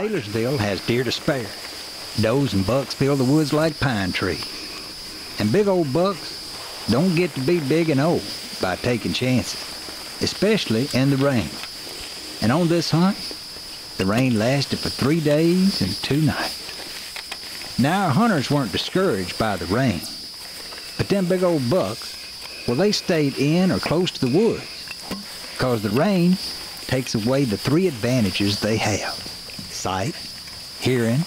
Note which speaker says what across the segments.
Speaker 1: Taylorsville has deer to spare. Does and bucks fill the woods like pine trees. And big old bucks don't get to be big and old by taking chances, especially in the rain. And on this hunt, the rain lasted for 3 days and 2 nights. Now our hunters weren't discouraged by the rain, but them big old bucks, well, they stayed in or close to the woods, because the rain takes away the 3 advantages they have: sight, hearing,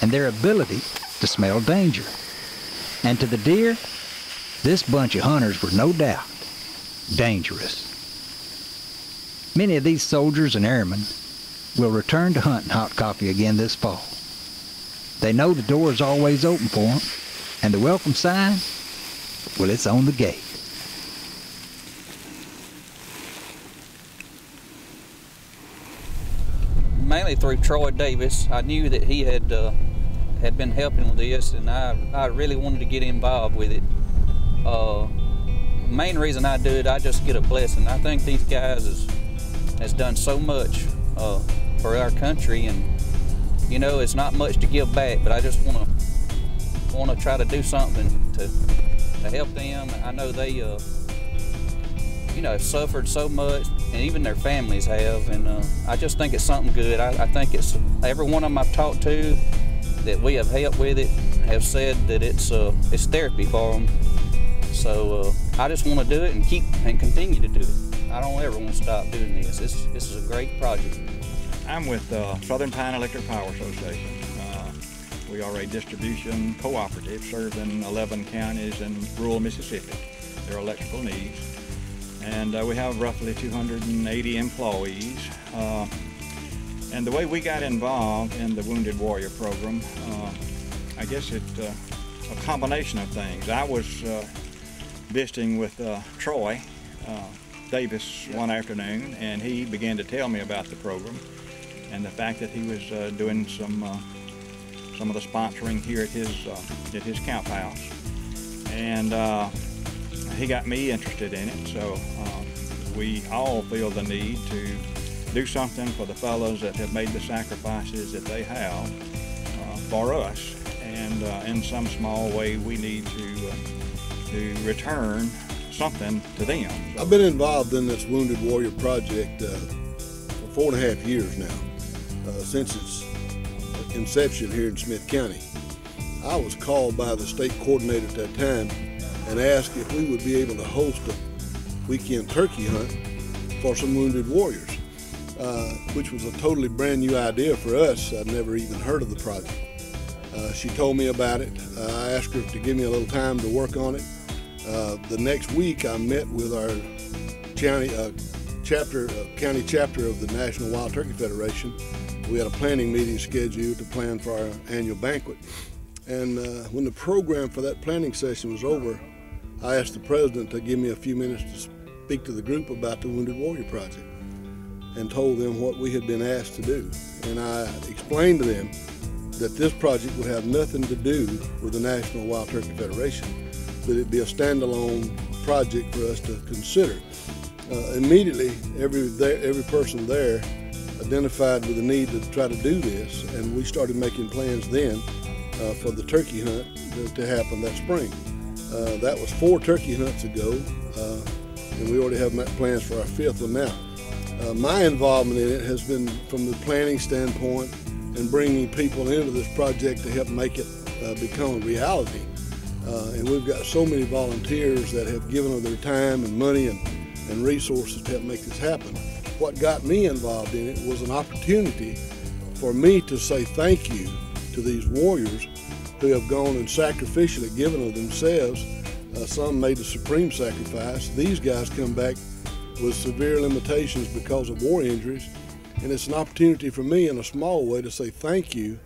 Speaker 1: and their ability to smell danger. And to the deer, this bunch of hunters were no doubt dangerous. Many of these soldiers and airmen will return to hunting Hot Coffee again this fall. They know the door is always open for them, and the welcome sign, well, it's on the gate.
Speaker 2: Mainly through Troy Davis. I knew that he had been helping with this, and I really wanted to get involved with it. Main reason I do it, I just get a blessing. I think these guys has done so much for our country, and you know, it's not much to give back, but I just want to try to do something to help them. I know they you know, have suffered so much, and even their families have, and I just think it's something good. I think it's, every one of them I've talked to that we have helped with it have said that it's therapy for them. So I just want to do it and continue to do it. I don't ever want to stop doing this. This is a great project.
Speaker 3: I'm with Southern Pine Electric Power Association. We are a distribution cooperative serving 11 counties in rural Mississippi, their electrical needs. And we have roughly 280 employees. And the way we got involved in the Wounded Warrior program, I guess it's a combination of things. I was visiting with Troy Davis one afternoon, and he began to tell me about the program and the fact that he was doing some of the sponsoring here at his camp house. And he got me interested in it, so we all feel the need to do something for the fellows that have made the sacrifices that they have for us, and in some small way we need to return something to them.
Speaker 4: I've been involved in this Wounded Warrior project for 4.5 years now, since its inception here in Smith County. I was called by the state coordinator at that time and asked if we would be able to host a weekend turkey hunt for some wounded warriors, which was a totally brand new idea for us. I'd never even heard of the project. She told me about it. I asked her to give me a little time to work on it. The next week I met with our county chapter of the National Wild Turkey Federation. We had a planning meeting scheduled to plan for our annual banquet. And when the program for that planning session was over, I asked the president to give me a few minutes to speak to the group about the Wounded Warrior Project, and told them what we had been asked to do. And I explained to them that this project would have nothing to do with the National Wild Turkey Federation, that it'd be a standalone project for us to consider. Immediately, every person there identified with the need to try to do this, and we started making plans then for the turkey hunt to happen that spring. That was 4 turkey hunts ago, and we already have plans for our 5th one now. My involvement in it has been from the planning standpoint and bringing people into this project to help make it become a reality. And we've got so many volunteers that have given of their time and money and resources to help make this happen. What got me involved in it was an opportunity for me to say thank you to these warriors who have gone and sacrificially given of themselves. Some made the supreme sacrifice. These guys come back with severe limitations because of war injuries, and it's an opportunity for me in a small way to say thank you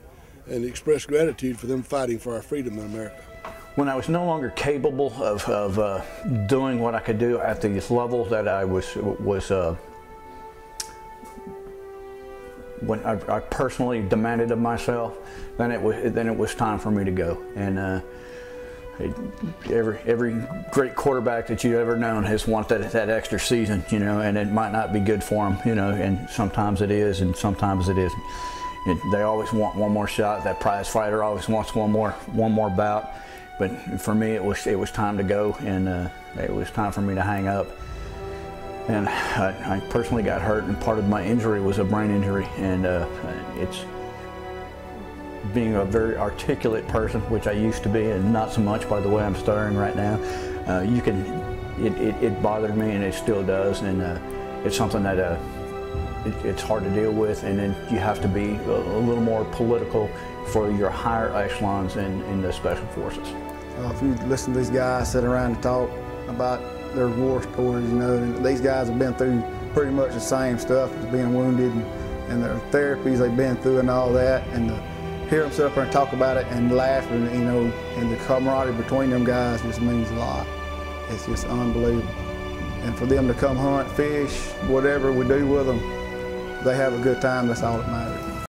Speaker 4: and express gratitude for them fighting for our freedom in America.
Speaker 5: When I was no longer capable of doing what I could do at the level that I was when I personally demanded of myself, then it was time for me to go. And every great quarterback that you've ever known has wanted that extra season, you know, and it might not be good for them, you know, and sometimes it is and sometimes it isn't. They always want one more shot. That prize fighter always wants one more bout. But for me, it was time to go, and it was time for me to hang up. And I personally got hurt, and part of my injury was a brain injury. And it's being a very articulate person, which I used to be, and not so much by the way I'm stuttering right now. It bothered me, and it still does. And it's something that it's hard to deal with, and then you have to be a little more political for your higher echelons in the Special Forces.
Speaker 6: If you listen to these guys sit around and talk about their war stories, you know, and these guys have been through pretty much the same stuff as being wounded, and their therapies they've been through and all that, and to hear them sit up there and talk about it and laugh, and you know, and the camaraderie between them guys just means a lot. It's just unbelievable. And for them to come hunt, fish, whatever we do with them, they have a good time. That's all that matters.